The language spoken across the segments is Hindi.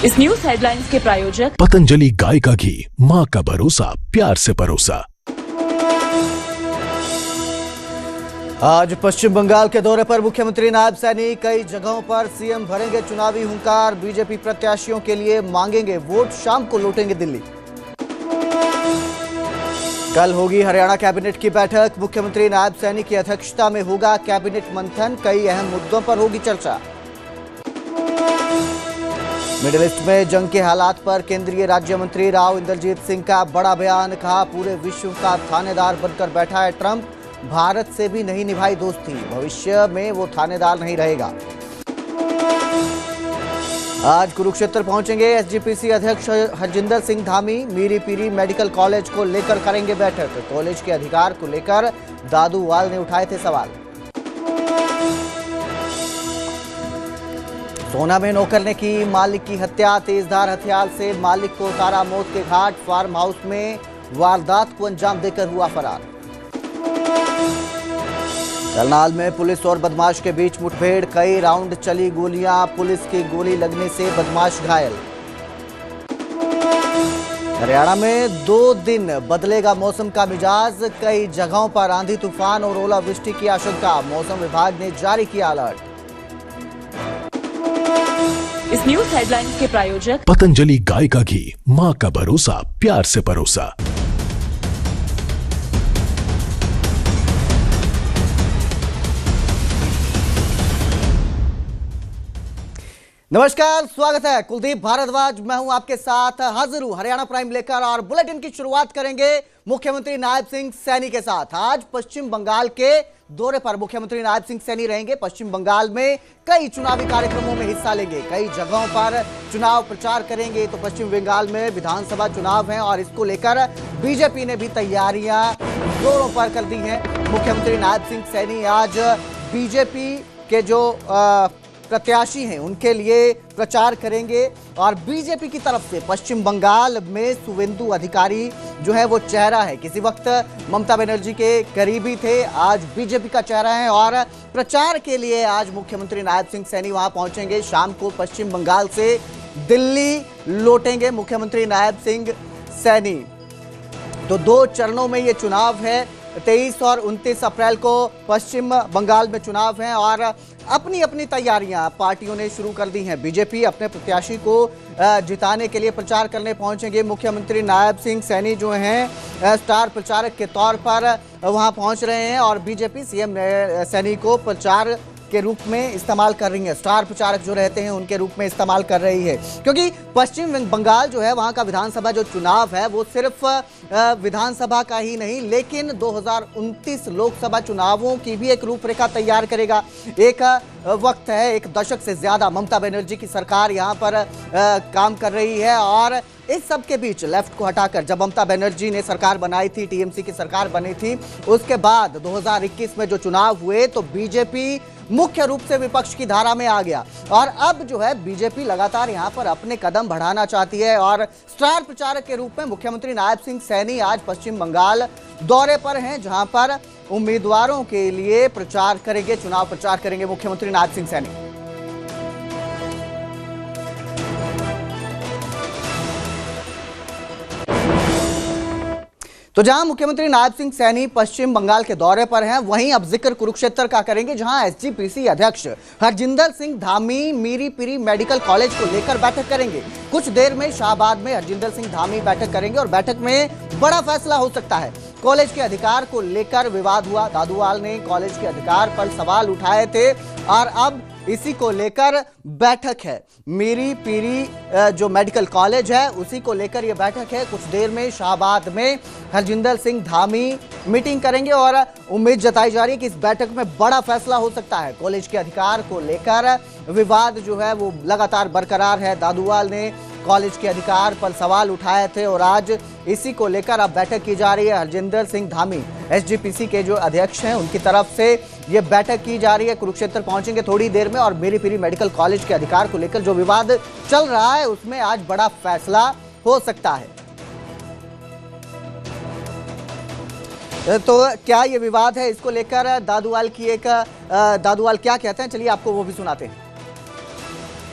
इस न्यूज हेडलाइंस के प्रायोजक पतंजलि गाय का घी, माँ का भरोसा, प्यार से परोसा। आज पश्चिम बंगाल के दौरे पर मुख्यमंत्री नायब सैनी। कई जगहों पर सीएम भरेंगे चुनावी हुंकार। बीजेपी प्रत्याशियों के लिए मांगेंगे वोट, शाम को लौटेंगे दिल्ली। कल होगी हरियाणा कैबिनेट की बैठक। मुख्यमंत्री नायब सैनी की अध्यक्षता में होगा कैबिनेट मंथन। कई अहम मुद्दों पर होगी चर्चा। मिडिल ईस्ट में जंग के हालात पर केंद्रीय राज्य मंत्री राव इंद्रजीत सिंह का बड़ा बयान। कहा, पूरे विश्व का थानेदार बनकर बैठा है ट्रंप। भारत से भी नहीं निभाई दोस्ती, भविष्य में वो थानेदार नहीं रहेगा। आज कुरुक्षेत्र पहुंचेंगे एसजीपीसी अध्यक्ष हरजिंदर सिंह धामी। मीरी पीरी मेडिकल कॉलेज को लेकर करेंगे बैठक। कॉलेज के अधिकार को लेकर दादूवाल ने उठाए थे सवाल। सोना में नौकर ने की मालिक की हत्या। तेजधार हथियार से मालिक को उतारा मौत के घाट। फार्म हाउस में वारदात को अंजाम देकर हुआ फरार। करनाल में पुलिस और बदमाश के बीच मुठभेड़। कई राउंड चली गोलियां। पुलिस की गोली लगने से बदमाश घायल। हरियाणा में 2 दिन बदलेगा मौसम का मिजाज। कई जगहों पर आंधी तूफान और ओलावृष्टि की आशंका। मौसम विभाग ने जारी किया अलर्ट। इस न्यूज हेडलाइंस के प्रायोजक पतंजलि गाय का घी, माँ का भरोसा, प्यार से परोसा। नमस्कार, स्वागत है। कुलदीप भारद्वाज मैं हूं आपके साथ, हाजिर हूं हरियाणा प्राइम लेकर। और बुलेटिन की शुरुआत करेंगे मुख्यमंत्री नायब सिंह सैनी के साथ। आज पश्चिम बंगाल के दौरे पर मुख्यमंत्री नायब सिंह सैनी रहेंगे। पश्चिम बंगाल में कई चुनावी कार्यक्रमों में हिस्सा लेंगे। कई जगहों पर चुनाव प्रचार करेंगे। तो पश्चिम बंगाल में विधानसभा चुनाव है और इसको लेकर बीजेपी ने भी तैयारियां जोरों पर कर दी हैं। मुख्यमंत्री नायब सिंह सैनी आज बीजेपी के जो प्रत्याशी हैं उनके लिए प्रचार करेंगे। और बीजेपी की तरफ से पश्चिम बंगाल में शुवेंदु अधिकारी जो है वो चेहरा है। किसी वक्त ममता बनर्जी के करीबी थे, आज बीजेपी का चेहरा है। और प्रचार के लिए आज मुख्यमंत्री नायब सिंह सैनी वहां पहुंचेंगे। शाम को पश्चिम बंगाल से दिल्ली लौटेंगे मुख्यमंत्री नायब सिंह सैनी। तो 2 चरणों में ये चुनाव है। 23 और 29 अप्रैल को पश्चिम बंगाल में चुनाव है। और अपनी अपनी तैयारियां पार्टियों ने शुरू कर दी हैं। बीजेपी अपने प्रत्याशी को जिताने के लिए प्रचार करने पहुंचेंगे। मुख्यमंत्री नायब सिंह सैनी जो हैं स्टार प्रचारक के तौर पर वहां पहुंच रहे हैं। और बीजेपी सीएम सैनी को प्रचार के रूप में इस्तेमाल कर रही है। स्टार प्रचारक जो रहते हैं उनके रूप में इस्तेमाल कर रही है। क्योंकि पश्चिम बंगाल जो है वहां का विधानसभा जो चुनाव है वो सिर्फ विधानसभा का ही नहीं, लेकिन 2029 लोकसभा चुनावों की भी एक रूपरेखा तैयार करेगा। एक वक्त है, 1 दशक से ज्यादा ममता बनर्जी की सरकार यहां पर काम कर रही है। और इस सब के बीच लेफ्ट को हटाकर जब ममता बनर्जी ने सरकार बनाई थी, टीएमसी की सरकार बनी थी, उसके बाद 2021 में जो चुनाव हुए तो बीजेपी मुख्य रूप से विपक्ष की धारा में आ गया। और अब जो है बीजेपी लगातार यहां पर अपने कदम बढ़ाना चाहती है। और स्टार प्रचारक के रूप में मुख्यमंत्री नायब सिंह सैनी आज पश्चिम बंगाल दौरे पर हैं, जहां पर उम्मीदवारों के लिए प्रचार करेंगे, चुनाव प्रचार करेंगे मुख्यमंत्री नायब सिंह सैनी। तो जहां मुख्यमंत्री नायब सिंह सैनी पश्चिम बंगाल के दौरे पर हैं, वहीं अब जिक्र कुरुक्षेत्र का करेंगे, जहां एसजीपीसी अध्यक्ष हरजिंदर सिंह धामी मीरी पीरी मेडिकल कॉलेज को लेकर बैठक करेंगे। कुछ देर में शाहबाद में हरजिंदर सिंह धामी बैठक करेंगे और बैठक में बड़ा फैसला हो सकता है। कॉलेज के अधिकार को लेकर विवाद हुआ। दादूवाल ने कॉलेज के अधिकार पर सवाल उठाए थे और अब इसी को लेकर बैठक है। मीरी पीरी जो मेडिकल कॉलेज है उसी को लेकर यह बैठक है। कुछ देर में शाहबाद में हरजिंदर सिंह धामी मीटिंग करेंगे और उम्मीद जताई जा रही है कि इस बैठक में बड़ा फैसला हो सकता है। कॉलेज के अधिकार को लेकर विवाद जो है वो लगातार बरकरार है। दादूवाल ने कॉलेज के अधिकार पर सवाल उठाए थे और आज इसी को लेकर अब बैठक की जा रही है। हरजिंदर सिंह धामी एसजीपीसी के जो अध्यक्ष हैं उनकी तरफ से ये बैठक की जा रही है। कुरुक्षेत्र पहुंचेंगे थोड़ी देर में और मीरी पीरी मेडिकल कॉलेज के अधिकार को लेकर जो विवाद चल रहा है उसमें आज बड़ा फैसला हो सकता है। तो क्या ये विवाद है, इसको लेकर दादूवाल क्या कहते हैं, चलिए आपको वो भी सुनाते हैं।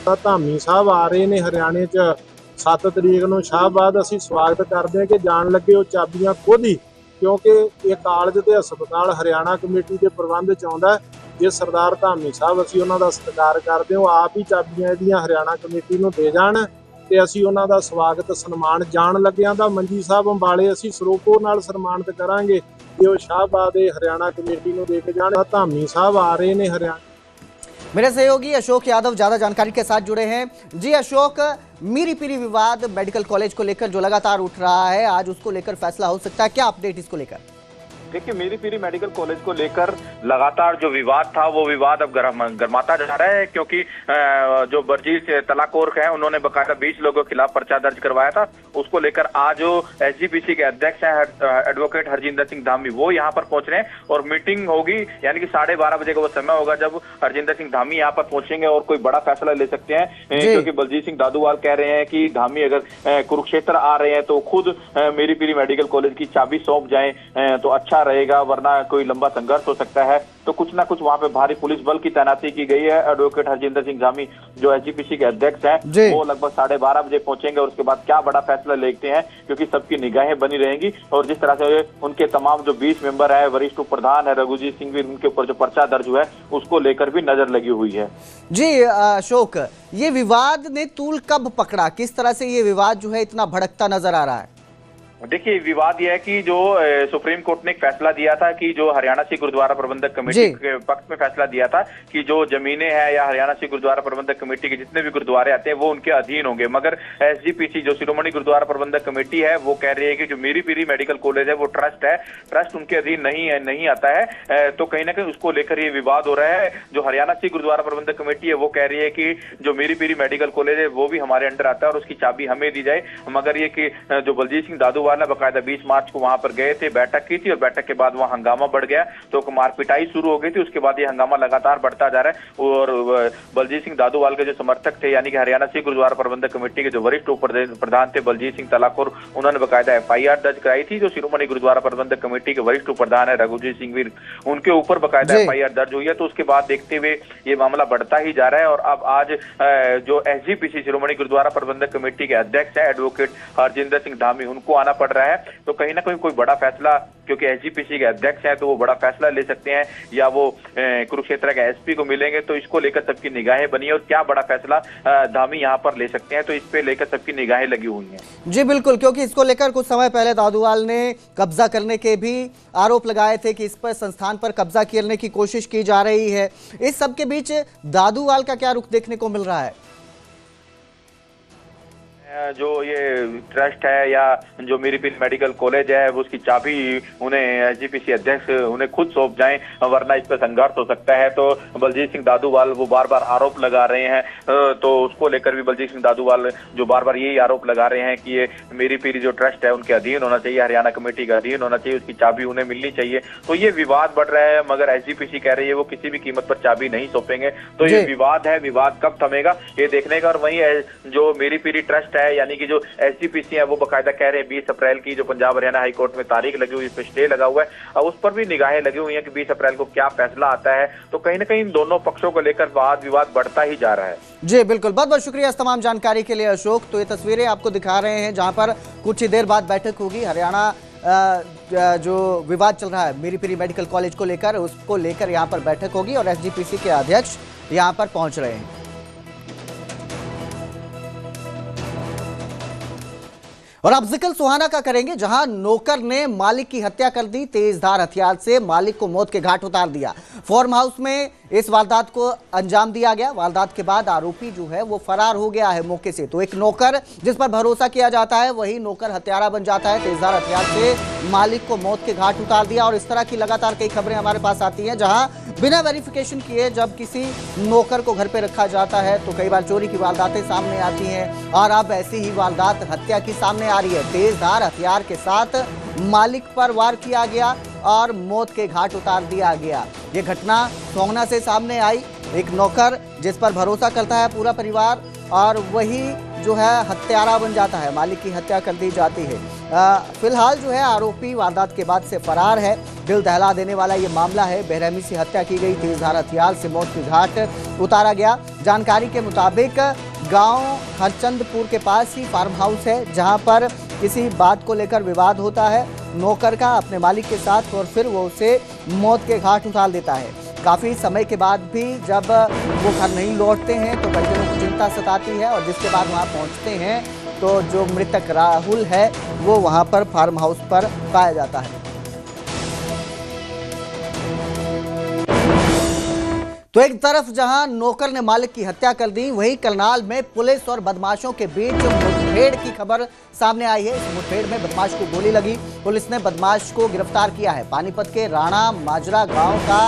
ਤਾਂ ਧਾਮੀ ਸਾਹਿਬ ਆ ਰਹੇ ਨੇ ਹਰਿਆਣੇ 'ਚ 7 ਤਰੀਕ ਨੂੰ ਸ਼ਾਹਬਾਦ। ਅਸੀਂ ਸਵਾਗਤ ਕਰਦੇ ਹਾਂ ਕਿ ਜਾਣ ਲੱਗੇ ਉਹ ਚਾਬੀਆਂ ਖੁਦ ਹੀ, ਕਿਉਂਕਿ ਇਹ ਕਾਲਜ ਤੇ ਹਸਪਤਾਲ ਹਰਿਆਣਾ ਕਮੇਟੀ ਦੇ ਪ੍ਰਬੰਧ 'ਚ ਆਉਂਦਾ। ਜੇ ਸਰਦਾਰ ਧਾਮੀ ਸਾਹਿਬ, ਅਸੀਂ ਉਹਨਾਂ ਦਾ ਸਤਿਕਾਰ ਕਰਦੇ ਹਾਂ, ਆਪ ਹੀ ਚਾਬੀਆਂ ਇਹਦੀਆਂ ਹਰਿਆਣਾ ਕਮੇਟੀ ਨੂੰ ਦੇ ਜਾਣ ਤੇ ਅਸੀਂ ਉਹਨਾਂ ਦਾ ਸਵਾਗਤ ਸਨਮਾਨ ਜਾਣ ਲੱਗਿਆਂ ਦਾ ਮੰਜੀ ਸਾਹਿਬ ਅੰਬਾਲੇ ਅਸੀਂ ਸਰੋਪੋ ਨਾਲ ਸਨਮਾਨਿਤ ਕਰਾਂਗੇ ਕਿ ਉਹ ਸ਼ਾਹਬਾਦ ਦੇ हरियाणा कमेटी ਨੂੰ ਦੇ ਕੇ ਜਾਣ। ਧਾਮੀ ਸਾਹਿਬ ਆ ਰਹੇ ਨੇ हरियाणा। मेरे सहयोगी अशोक यादव ज्यादा जानकारी के साथ जुड़े हैं। जी अशोक, मीरी पीरी विवाद मेडिकल कॉलेज को लेकर जो लगातार उठ रहा है, आज उसको लेकर फैसला हो सकता है, क्या अपडेट इसको लेकर? देखिए, मीरी पीरी मेडिकल कॉलेज को लेकर लगातार जो विवाद था वो विवाद अब गर्माता जा रहा है, क्योंकि जो बर्जीस तलाकोर है उन्होंने बकायदा 20 लोगों के खिलाफ पर्चा दर्ज करवाया था। उसको लेकर आज जो एसजीपीसी के अध्यक्ष हैं एडवोकेट हरजिंदर सिंह धामी, वो यहाँ पर पहुंच रहे हैं और मीटिंग होगी, यानी कि 12:30 बजे का वो समय होगा जब हरजिंदर सिंह धामी यहाँ पर पहुंचेंगे और कोई बड़ा फैसला ले सकते हैं, क्योंकि बलजीत सिंह दादूवाल कह रहे हैं कि धामी अगर कुरुक्षेत्र आ रहे हैं तो खुद मीरी पीरी मेडिकल कॉलेज की चाबी सौंप जाए तो अच्छा रहेगा, वरना कोई लंबा संघर्ष हो सकता है। तो कुछ ना कुछ वहां पे भारी पुलिस बल की तैनाती की गई है। एडवोकेट हरजिंदर सिंह धामी जो एसजीपीसी के अध्यक्ष हैं वो लगभग 12:30 बजे पहुंचेंगे और उसके बाद क्या बड़ा फैसला लेते हैं, क्योंकि सबकी निगाहें बनी रहेंगी। और जिस तरह से उनके तमाम जो 20 मेंबर है, वरिष्ठ उप प्रधान है रघुजीत सिंह भी, उनके ऊपर जो पर्चा दर्ज हुआ है उसको लेकर भी नजर लगी हुई है। जी अशोक, ये विवाद ने तूल कब पकड़ा, किस तरह से ये विवाद जो है इतना भड़कता नजर आ रहा है? देखिए, विवाद यह है कि जो सुप्रीम कोर्ट ने एक फैसला दिया था कि जो हरियाणा सिख गुरुद्वारा प्रबंधक कमेटी के पक्ष में फैसला दिया था कि जो जमीनें हैं या हरियाणा सिख गुरुद्वारा प्रबंधक कमेटी के जितने भी गुरुद्वारे आते हैं वो उनके अधीन होंगे, मगर एसजीपीसी जो शिरोमणि गुरुद्वारा प्रबंधक कमेटी है वो कह रही है कि जो मीरी पीरी मेडिकल कॉलेज है वो ट्रस्ट है, ट्रस्ट उनके अधीन नहीं आता है। तो कहीं ना कहीं उसको लेकर ये विवाद हो रहा है। जो हरियाणा सिख गुरुद्वारा प्रबंधक कमेटी है वो कह रही है कि जो मीरी पीरी मेडिकल कॉलेज है वो भी हमारे अंडर आता है और उसकी चाबी हमें दी जाए, मगर ये कि जो बलजीत सिंह दादूवाल बकायदा 20 मार्च को वहां पर गए थे, बैठक की थी और बैठक के बाद वहां हंगामा बढ़ गया, तो मारपिटाई शुरू हो गई थी। उसके बाद ये हंगामा लगातार बढ़ता जा रहा है और बलजीत सिंह दादूवाल के जो समर्थक थे, यानी कि हरियाणा सिख गुरुद्वारा प्रबंधक कमेटी के जो वरिष्ठ उप प्रधान थे बलजीत सिंह तलाकोर, उन्होंने बकायदा FIR दर्ज कराई थी। जो शिरोमणि गुरुद्वारा प्रबंधक कमेटी के वरिष्ठ उप प्रधान है रघुजीत सिंह वीर, उनके ऊपर बकायदा FIR दर्ज हुई है। तो उसके बाद देखते हुए ये मामला बढ़ता ही जा रहा है और अब आज जो SGPC शिरोमणि गुरुद्वारा प्रबंधक कमेटी के अध्यक्ष है एडवोकेट हरजिंदर सिंह धामी, उनको आना पड़ रहा है। तो कहीं ना कहीं कोई बड़ा फैसला, क्योंकि एसजीपीसी के अध्यक्ष हैं तो वो बड़ा फैसला ले सकते हैं, या वो कुरुक्षेत्र के एसपी को मिलेंगे, तो इसको लेकर सबकी निगाहें बनी है और क्या बड़ा फैसला धामी यहाँ पर ले सकते हैं, तो इस पे लेकर सबकी निगाहें लगी हुई हैं। जी बिल्कुल, क्योंकि इसको लेकर कुछ समय पहले दादूवाल ने कब्जा करने के भी आरोप लगाए थे कि इस पर संस्थान पर कब्जा करने की कोशिश की जा रही है। इस सब के बीच दादूवाल का क्या रुख देखने को मिल रहा है? जो ये ट्रस्ट है या जो मीरी पीरी मेडिकल कॉलेज है उसकी चाबी उन्हें एसजीपीसी अध्यक्ष उन्हें खुद सौंप जाएं, वरना इस पर संघर्ष हो सकता है। तो बलजीत सिंह दादूवाल वो बार बार आरोप लगा रहे हैं, तो उसको लेकर भी बलजीत सिंह दादूवाल जो बार बार यही आरोप लगा रहे हैं कि ये मीरी पीरी जो ट्रस्ट है उनके अधीन होना चाहिए, हरियाणा कमेटी का अधीन होना चाहिए, उसकी चाबी उन्हें मिलनी चाहिए। तो ये विवाद बढ़ रहा है, मगर एसजीपीसी कह रही है वो किसी भी कीमत पर चाबी नहीं सौंपेंगे। तो ये विवाद है, विवाद कब थमेगा ये देखने का। और वहीं जो मीरी पीरी ट्रस्ट है, यानी कि जो एसजीपीसी है वो बकायदा कह रहे हैं 20 अप्रैल की जो पंजाब हरियाणा हाई कोर्ट में तारीख लगी हुई, इस पे स्टे लगा हुआ है, और उस पर भी निगाहें लगी हुई हैं कि 20 अप्रैल को क्या फैसला आता है। तो कहीं ना कहीं इन दोनों पक्षों को लेकर वाद विवाद बढ़ता ही जा रहा है। जी बिल्कुल, बहुत बहुत शुक्रिया इस तमाम जानकारी के लिए अशोक। तो ये तस्वीरें आपको दिखा रहे हैं जहां पर कुछ ही देर बाद बैठक होगी। हरियाणा जो विवाद चल रहा है मीरी पीरी मेडिकल कॉलेज को लेकर, उसको लेकर यहाँ पर बैठक होगी और एसजीपीसी के अध्यक्ष यहाँ पर पहुंच रहे हैं। और अब जिक्र सुहाना का करेंगे, जहां नौकर ने मालिक की हत्या कर दी, तेजधार हथियार से मालिक को मौत के घाट उतार दिया। फार्म हाउस में इस वारदात को अंजाम दिया गया। वारदात के बाद आरोपी जो है वो फरार हो गया है मौके से। तो एक नौकर जिस पर भरोसा किया जाता है वही नौकर हत्यारा बन जाता है। तेजधार हथियार से मालिक को मौत के घाट उतार दिया। और इस तरह की लगातार कई खबरें हमारे पास आती हैं, जहां बिना वेरिफिकेशन किए जब किसी नौकर को घर पे रखा जाता है तो कई बार चोरी की वारदातें सामने आती हैं। और अब ऐसी ही वारदात हत्या की सामने आ रही है। तेजधार हथियार के साथ मालिक पर वार किया गया और मौत के घाट उतार दिया गया। ये घटना सोंगना से सामने आई। एक नौकर जिस पर भरोसा करता है पूरा परिवार, और वही जो है हत्यारा बन जाता है, मालिक की हत्या कर दी जाती है। फिलहाल जो है आरोपी वारदात के बाद से फरार है। दिल दहला देने वाला ये मामला है। बेरहमी से हत्या की गई, तेजधार हथियार से मौत के घाट उतारा गया। जानकारी के मुताबिक गांव हरचंदपुर के पास ही फार्म हाउस है, जहां पर किसी बात को लेकर विवाद होता है नौकर का अपने मालिक के साथ, और फिर वो उसे मौत के घाट उतार देता है। काफ़ी समय के बाद भी जब वो घर नहीं लौटते हैं तो परिजनों को चिंता सताती है, और जिसके बाद वहाँ पहुँचते हैं तो जो मृतक राहुल है वो वहाँ पर फार्म हाउस पर पाया जाता है। तो एक तरफ जहां नौकर ने मालिक की हत्या कर दी, वहीं करनाल में पुलिस और बदमाशों के बीच मुठभेड़ की खबर सामने आई है। इस मुठभेड़ में बदमाश को गोली लगी। पुलिस ने बदमाश को गिरफ्तार किया है। पानीपत के राणा माजरा गांव का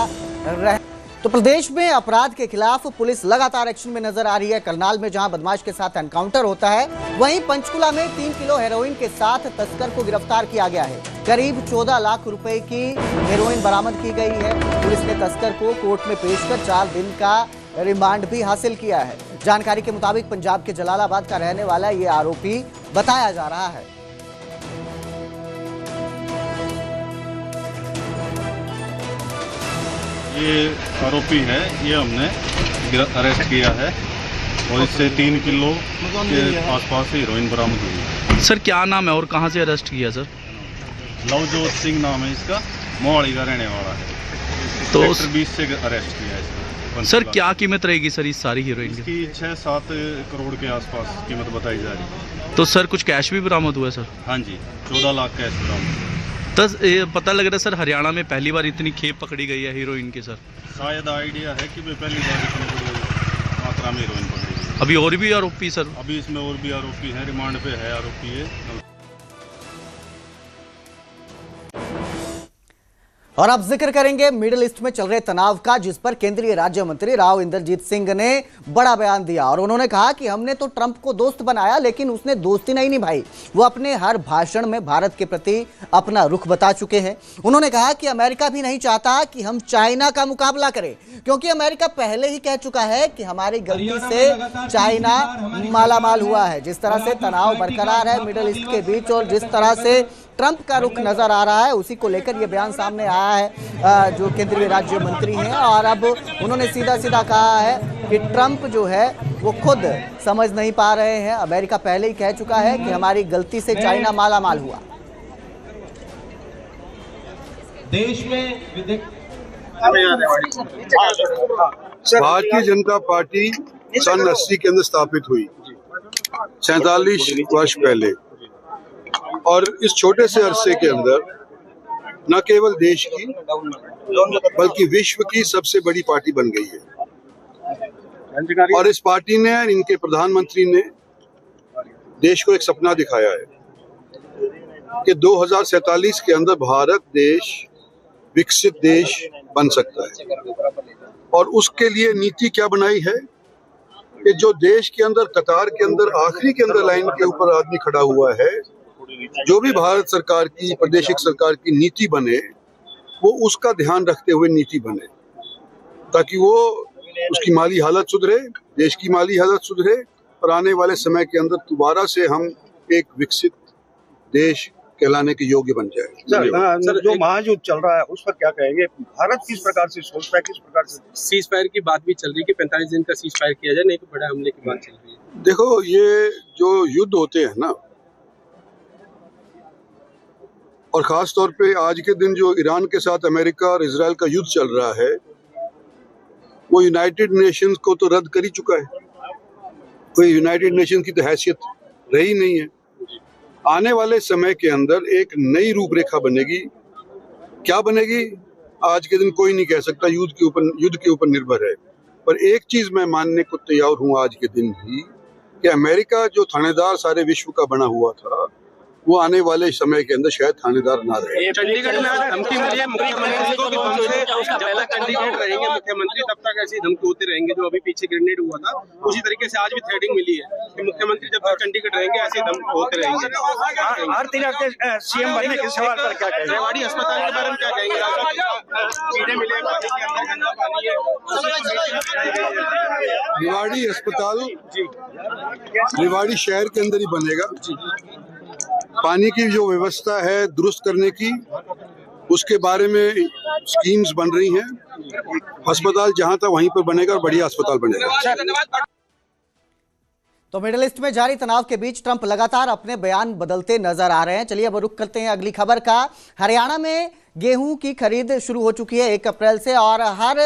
तो प्रदेश में अपराध के खिलाफ पुलिस लगातार एक्शन में नजर आ रही है। करनाल में जहां बदमाश के साथ एनकाउंटर होता है, वहीं पंचकुला में 3 किलो हेरोइन के साथ तस्कर को गिरफ्तार किया गया है। करीब 14 लाख रुपए की हेरोइन बरामद की गई है। पुलिस ने तस्कर को कोर्ट में पेश कर 4 दिन का रिमांड भी हासिल किया है। जानकारी के मुताबिक पंजाब के जलालाबाद का रहने वाला ये आरोपी बताया जा रहा है। ये आरोपी है, ये हमने अरेस्ट किया है और इससे 3 किलो के आसपास हीरोइन बरामद हुई है। सर क्या नाम है और कहां से अरेस्ट किया सर? लवजोत सिंह नाम है इसका, मोहाली का रहने वाला है। तो सेक्टर 20 से अरेस्ट किया इसको। सर क्या कीमत रहेगी सर इस सारी हीरोइन की? इसकी 6-7 करोड़ के आसपास कीमत बताई जा रही है। तो सर कुछ कैश भी बरामद हुआ है सर? हाँ जी, 14 लाख कैश बरामद। तो ये पता लग रहा है सर हरियाणा में पहली बार इतनी खेप पकड़ी गई है हीरोइन की सर? शायद आइडिया है कि पहली बार इतनी बड़ी मात्रा में हीरोइन पकड़ी गई। अभी और भी आरोपी सर? अभी इसमें और भी आरोपी हैं, रिमांड पे है आरोपी है। और अब जिक्र करेंगे मिडिल ईस्ट में चल रहे तनाव का, जिस पर केंद्रीय राज्य मंत्री राव इंद्रजीत सिंह ने बड़ा बयान दिया। और उन्होंने कहा कि हमने तो ट्रंप को दोस्त बनाया, लेकिन उसने दोस्ती नहीं निभाई। वो अपने हर भाषण में भारत के प्रति अपना रुख बता चुके हैं। उन्होंने कहा कि अमेरिका भी नहीं चाहता कि हम चाइना का मुकाबला करें, क्योंकि अमेरिका पहले ही कह चुका है कि हमारी गलती से चाइना मालामाल हुआ है। जिस तरह से तनाव बरकरार है मिडिल ईस्ट के बीच और जिस तरह से ट्रंप का रुख नजर आ रहा है, उसी को लेकर यह बयान सामने आया है जो केंद्रीय राज्य मंत्री हैं। और अब उन्होंने सीधा सीधा कहा है कि ट्रंप जो है वो खुद समझ नहीं पा रहे हैं। अमेरिका पहले ही कह चुका है कि हमारी गलती से चाइना मालामाल हुआ। देश में भारतीय जनता पार्टी सन 80 के अंदर स्थापित हुई, 47 वर्ष पहले, और इस छोटे से अरसे के अंदर न केवल देश की बल्कि विश्व की सबसे बड़ी पार्टी बन गई है। और इस पार्टी ने, इनके प्रधानमंत्री ने देश को एक सपना दिखाया है कि 2047 के अंदर भारत देश विकसित देश बन सकता है। और उसके लिए नीति क्या बनाई है कि जो देश के अंदर कतार के अंदर आखिरी के अंदर लाइन के ऊपर आदमी खड़ा हुआ है, जो भी भारत सरकार की प्रादेशिक सरकार की नीति बने वो उसका ध्यान रखते हुए नीति बने, ताकि वो उसकी माली हालत सुधरे, देश की माली हालत सुधरे, और आने वाले समय के अंदर दोबारा से हम एक विकसित देश कहलाने के योग्य बन जाए। सर जो महायुद्ध चल रहा है उस पर क्या कहेंगे? भारत किस प्रकार से सोचता है, किस प्रकार से? सीज फायर की बात भी चल रही है कि 45 दिन का सीज फायर किया जाए, नहीं तो बड़े हमले की बात चल रही है। देखो, ये जो युद्ध होते हैं ना, और खास तौर पे आज के दिन जो ईरान के साथ अमेरिका और इजराइल का युद्ध चल रहा है, वो यूनाइटेड नेशंस को तो रद्द कर ही चुका है। कोई यूनाइटेड नेशंस की तो हैसियत रही नहीं है। आने वाले समय के अंदर एक नई रूपरेखा बनेगी। क्या बनेगी आज के दिन कोई नहीं कह सकता, युद्ध के ऊपर निर्भर है। पर एक चीज मैं मानने को तैयार हूँ आज के दिन ही, कि अमेरिका जो थानेदार सारे विश्व का बना हुआ था, वो आने वाले समय के अंदर शायद थानेदार ना रहे। चंडीगढ़ में धमकी मिली है मुख्यमंत्री को कि जब तक कैंडिडेट रहेंगे मुख्यमंत्री तब तक ऐसी धमकी होते रहेंगे। जो अभी पीछे ग्रेनेड हुआ था, उसी तरीके से आज भी थ्रेडिंग मिली है कि मुख्यमंत्री जब तक चंडीगढ़ रहेंगे ऐसे धमकी होते रहेंगे। हर तरह के सीएम बनने के सवाल पर क्या कहेंगे? रेवाड़ी अस्पताल के बारे में क्या कहेंगे? चीजें मिले, पानी के अंदर गंदा पानी है। रेवाड़ी अस्पताल रेवाड़ी शहर के अंदर ही बनेगा। पानी की जो व्यवस्था है दुरुस्त करने की, उसके बारे में स्कीम्स बन रही हैं। अस्पताल जहां था वहीं पर बनेगा और बढ़िया अस्पताल बनेगा। तो मिडिल ईस्ट में जारी तनाव के बीच ट्रंप लगातार अपने बयान बदलते नजर आ रहे हैं। चलिए अब रुख करते हैं अगली खबर का। हरियाणा में गेहूं की खरीद शुरू हो चुकी है 1 अप्रैल से और हर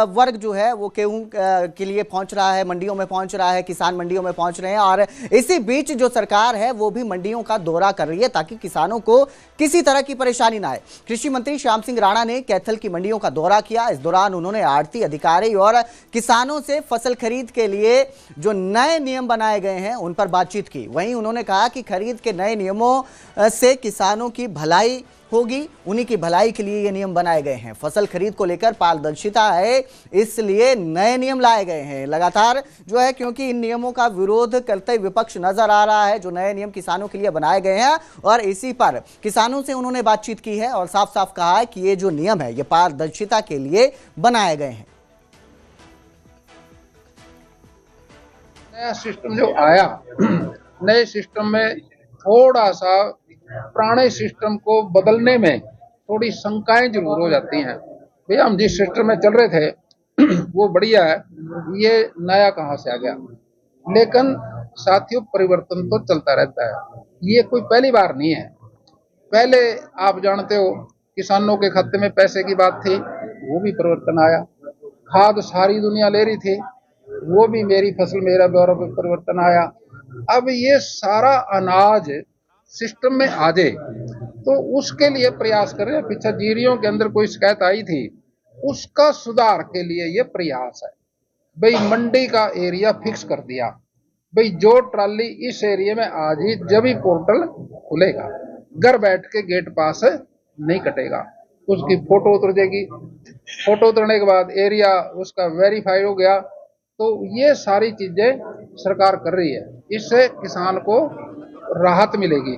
वर्ग जो है वो गेहूं के लिए पहुंच रहा है, मंडियों में पहुंच रहा है, किसान मंडियों में पहुंच रहे हैं। और इसी बीच जो सरकार है वो भी मंडियों का दौरा कर रही है ताकि किसानों को किसी तरह की परेशानी ना आए। कृषि मंत्री श्याम सिंह राणा ने कैथल की मंडियों का दौरा किया। इस दौरान उन्होंने आढ़ती अधिकारी और किसानों से फसल खरीद के लिए जो नए नियम बनाए गए हैं उन पर बातचीत की। वहीं उन्होंने कहा कि खरीद के नए नियमों से किसानों की भलाई होगी, उन्हीं की भलाई के लिए ये नियम बनाए गए हैं। फसल खरीद को लेकर पारदर्शिता है इसलिए नए नियम लाए गए हैं। लगातार जो है क्योंकि इन नियमों का विरोध करते विपक्ष नजर आ रहा है, जो नए नियम किसानों के लिए बनाए गए हैं और इसी पर किसानों से उन्होंने बातचीत की है और साफ साफ कहा है कि ये जो नियम है ये पारदर्शिता के लिए बनाए गए हैं। नया सिस्टम जो आया, नए सिस्टम में थोड़ा सा पुराने सिस्टम को बदलने में थोड़ी शंकाएं जरूर हो जाती हैं। भैया हम जिस सिस्टम में चल रहे थे वो बढ़िया है, ये नया कहाँ से आ गया। लेकिन साथियों परिवर्तन तो चलता रहता है, ये कोई पहली बार नहीं है। पहले आप जानते हो किसानों के खाते में पैसे की बात थी, वो भी परिवर्तन आया। खाद सारी दुनिया ले रही थी, वो भी मेरी फसल मेरा ब्यौरा पे परिवर्तन आया। अब ये सारा अनाज सिस्टम में आ जाए तो उसके लिए प्रयास कर रहे हैं। पीछे जीरियों के अंदर कोई शिकायत आई थी, उसका सुधार के लिए ये प्रयास है। भाई मंडी का एरिया फिक्स कर दिया, भाई जो ट्राली इस एरिया में आ जाए जब ही पोर्टल खुलेगा, घर बैठ के गेट पास नहीं कटेगा, उसकी फोटो उतर जाएगी। फोटो उतरने के बाद एरिया उसका वेरीफाई हो गया, तो ये सारी चीजें सरकार कर रही है, इससे किसान को राहत मिलेगी।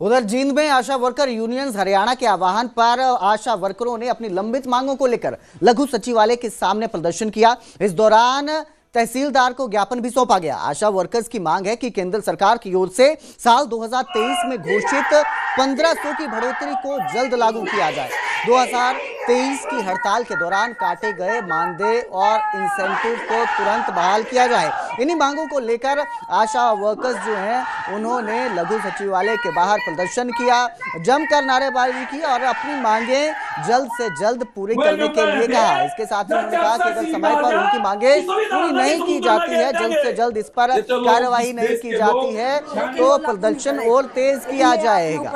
उधर जींद में आशा वर्कर यूनियंस हरियाणा के आह्वान पर आशा वर्करों ने अपनी लंबित मांगों को लेकर लघु सचिवालय के सामने प्रदर्शन किया। इस दौरान तहसीलदार को ज्ञापन भी सौंपा गया। आशा वर्कर्स की मांग है कि केंद्र सरकार की ओर से साल 2023 में घोषित 1500 की बढ़ोतरी को जल्द लागू किया जाए। 2023 की हड़ताल के दौरान काटे गए मानदेय और इंसेंटिव को तुरंत बहाल किया जाए। इन्हीं मांगों को लेकर आशा वर्कर्स जो हैं उन्होंने लघु सचिवालय के बाहर प्रदर्शन किया, जमकर नारेबाजी की और अपनी मांगें जल्द से जल्द पूरी करने के लिए कहा। इसके साथ ही उन्होंने कहा कि अगर समय पर उनकी मांगें पूरी नहीं की जाती है, जल्द से जल्द इस पर कार्यवाही नहीं की जाती है तो प्रदर्शन और तेज किया जाएगा।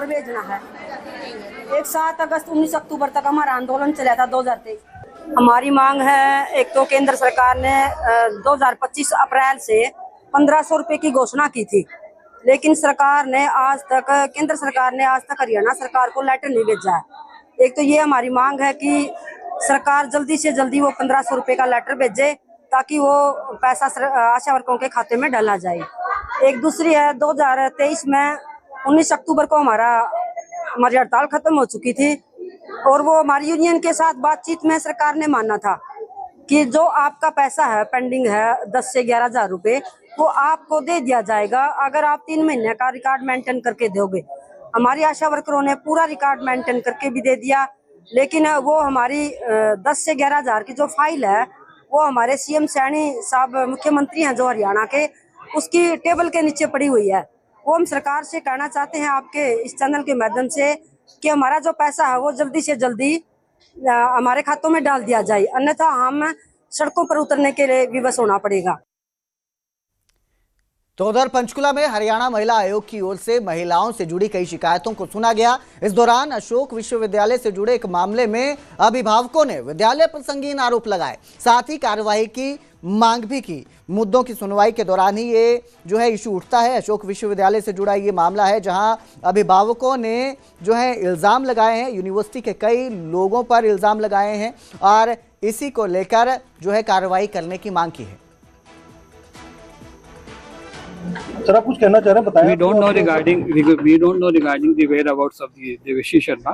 7 अगस्त 19 अक्टूबर तक हमारा आंदोलन चला था 2023। हमारी मांग है, एक तो केंद्र सरकार ने 2025 अप्रैल से 1500 रुपए की घोषणा की थी, लेकिन सरकार ने आज तक केंद्र सरकार ने आज तक हरियाणा सरकार को लेटर नहीं भेजा है। एक तो ये हमारी मांग है कि सरकार जल्दी से जल्दी वो 1500 रुपए का लेटर भेजे ताकि वो पैसा आशा वर्करों के खाते में डाला जाए। एक दूसरी है, 2023 में 19 अक्टूबर को हमारी हड़ताल खत्म हो चुकी थी और वो हमारी यूनियन के साथ बातचीत में सरकार ने माना था कि जो आपका पैसा है पेंडिंग है 10 से 11 हजार रुपए, वो आपको दे दिया जाएगा अगर आप 3 महीने का रिकॉर्ड मेंटेन करके दोगे। हमारी आशा वर्करों ने पूरा रिकॉर्ड मेंटेन करके भी दे दिया, लेकिन वो हमारी 10 से 11 हजार की जो फाइल है वो हमारे सीएम सैनी साहब मुख्यमंत्री हैं जो हरियाणा के, उसकी टेबल के नीचे पड़ी हुई है। वो हम सरकार से कहना चाहते हैं आपके इस चैनल के माध्यम से कि हमारा जो पैसा है वो जल्दी से जल्दी हमारे खातों में डाल दिया जाए, अन्यथा हम सड़कों पर उतरने के लिए विवश होना पड़ेगा। तो उधर पंचकुला में हरियाणा महिला आयोग की ओर से महिलाओं से जुड़ी कई शिकायतों को सुना गया। इस दौरान अशोक विश्वविद्यालय से जुड़े एक मामले में अभिभावकों ने विद्यालय पर संगीन आरोप लगाए, साथ ही कार्रवाई की मांग भी की। मुद्दों की सुनवाई के दौरान ही ये जो है इशू उठता है। अशोक विश्वविद्यालय से जुड़ा ये मामला है जहां अभिभावकों ने जो है इल्जाम लगाए हैं, यूनिवर्सिटी के कई लोगों पर इल्जाम लगाए हैं और इसी को लेकर जो है कार्रवाई करने की मांग की है। सर आप कुछ कहना चाह रहे हैं, बताएं। We don't know regarding the whereabouts of the Devashi Sharma,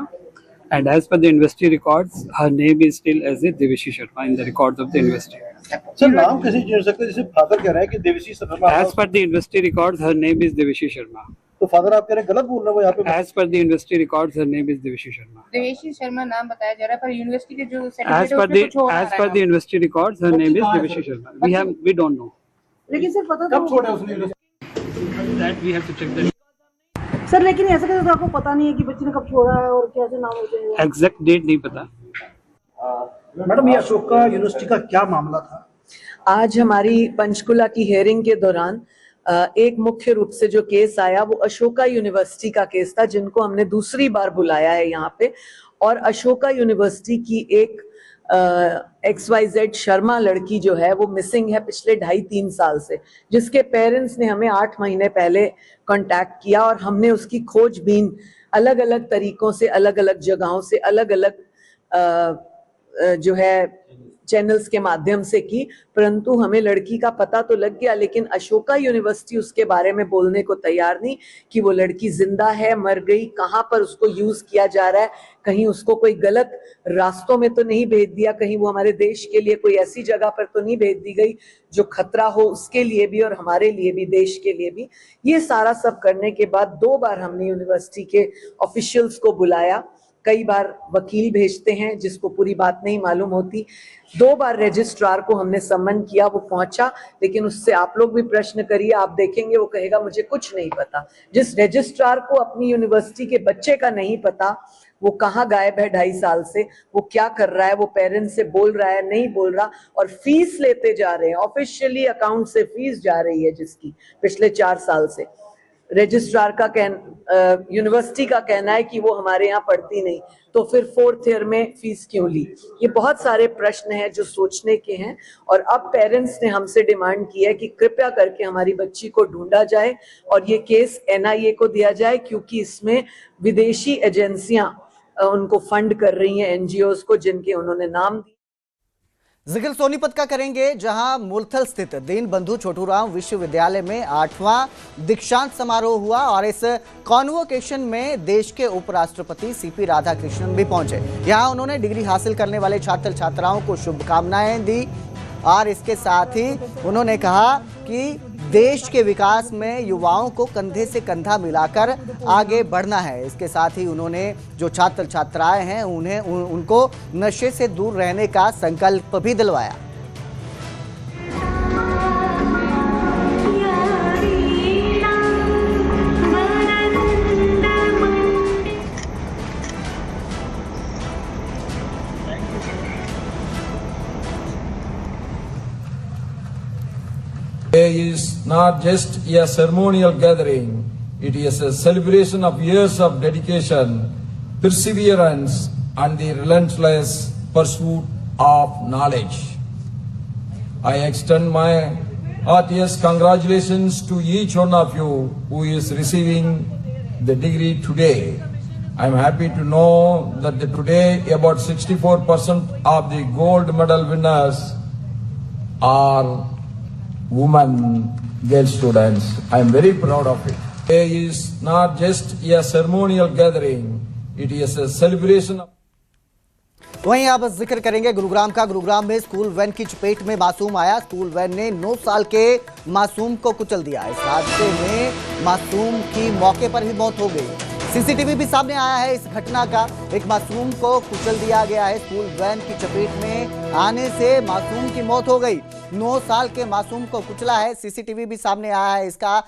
and as per the university records, her name is still as a Devashi Sharma in the records of the university. Sir नाम कैसे चेंज सकते हैं, जैसे फादर कह रहे हैं कि Devshi Sharma. As per the university records, her name is Devashi Sharma. तो फादर आप कह रहे गलत बोल रहे हो यहाँ पे? As per the university records, her name is Deveshi Sharma. देवेशी Sharma नाम बताया जा रहा है, पर यूनिवर्सिटी के जो As सर्टिफिकेट per है उसमें कुछ और आ as रहा per है। the university records, her name is Deveshi Sharma. We don't know. लेकिन सर पता कब छोड़ा उसने? That we have to check that. Sir लेकिन ऐसा कैसे तो आपको पता नहीं है कि बच्चे ने कब छोड़ा है और कैसे नाम होते हैं? Exact date नहीं पता. मैडम, ये अशोका यूनिवर्सिटी का क्या मामला था? आज हमारी पंचकुला की हेयरिंग के दौरान एक मुख्य रूप से जो केस आया वो अशोका यूनिवर्सिटी का केस था, जिनको हमने दूसरी बार बुलाया है यहाँ पे। और अशोका यूनिवर्सिटी की एक XYZ शर्मा लड़की जो है वो मिसिंग है पिछले 2.5-3 साल से, जिसके पेरेंट्स ने हमें 8 महीने पहले कांटेक्ट किया और हमने उसकी खोजबीन अलग अलग तरीकों से, अलग अलग जगहों से, अलग अलग जो है चैनल्स के माध्यम से की, परंतु हमें लड़की का पता तो लग गया, लेकिन अशोका यूनिवर्सिटी उसके बारे में बोलने को तैयार नहीं कि वो लड़की जिंदा है, मर गई, कहाँ पर उसको यूज किया जा रहा है, कहीं उसको कोई गलत रास्तों में तो नहीं भेज दिया, कहीं वो हमारे देश के लिए कोई ऐसी जगह पर तो नहीं भेज दी गई जो खतरा हो उसके लिए भी और हमारे लिए भी, देश के लिए भी। ये सारा सब करने के बाद 2 बार हमने यूनिवर्सिटी के ऑफिशियल्स को बुलाया, कई बार वकील भेजते हैं जिसको पूरी बात नहीं मालूम होती, 2 बार रजिस्ट्रार को हमने सम्मन किया, वो पहुंचा, लेकिन उससे आप लोग भी प्रश्न करिए, आप देखेंगे वो कहेगा मुझे कुछ नहीं पता। जिस रजिस्ट्रार को अपनी यूनिवर्सिटी के बच्चे का नहीं पता, वो कहाँ गायब है 2.5 साल से, वो क्या कर रहा है, वो पेरेंट्स से बोल रहा है नहीं बोल रहा, और फीस लेते जा रहे हैं, ऑफिशियली अकाउंट से फीस जा रही है जिसकी पिछले 4 साल से। रजिस्ट्रार का यूनिवर्सिटी का कहना है कि वो हमारे यहाँ पढ़ती नहीं, तो फिर 4th ईयर में फीस क्यों ली? ये बहुत सारे प्रश्न हैं जो सोचने के हैं। और अब पेरेंट्स ने हमसे डिमांड की है कि कृपया करके हमारी बच्ची को ढूंढा जाए और ये केस NIA को दिया जाए, क्योंकि इसमें विदेशी एजेंसियां उनको फंड कर रही हैं, NGOs को, जिनके उन्होंने नाम दिए। जिक्र सोनीपत का करेंगे, जहां मूलथल स्थित दीनबंधु छोटूराम विश्वविद्यालय में 8वां दीक्षांत समारोह हुआ और इस कॉन्वोकेशन में देश के उपराष्ट्रपति CP राधाकृष्णन भी पहुंचे। यहां उन्होंने डिग्री हासिल करने वाले छात्र छात्राओं को शुभकामनाएं दी और इसके साथ ही उन्होंने कहा कि देश के विकास में युवाओं को कंधे से कंधा मिलाकर आगे बढ़ना है। इसके साथ ही उन्होंने जो छात्र छात्राएं हैं उनको नशे से दूर रहने का संकल्प भी दिलवाया। Today is not just a ceremonial gathering, it is a celebration of years of dedication, perseverance and the relentless pursuit of knowledge. I extend my heartiest congratulations to each one of you who is receiving the degree today. I am happy to know that today about 64% of the gold medal winners are women, girl students. I am very proud of it. Today is not just a ceremonial gathering, it is a celebration of... वहीं आप जिक्र करेंगे गुरुग्राम का। गुरुग्राम में स्कूल वैन की चपेट में मासूम आया। स्कूल वैन ने 9 साल के मासूम को कुचल दिया। इस हादसे में मासूम की मौके पर ही मौत हो गई। CCTV भी सामने आया है इस घटना का। एक मासूम को कुचल दिया गया है। स्कूल वैन की चपेट में आने से मासूम की मौत हो गई। 9 साल के मासूम को कुचला है। CCTV भी सामने आया है इसका।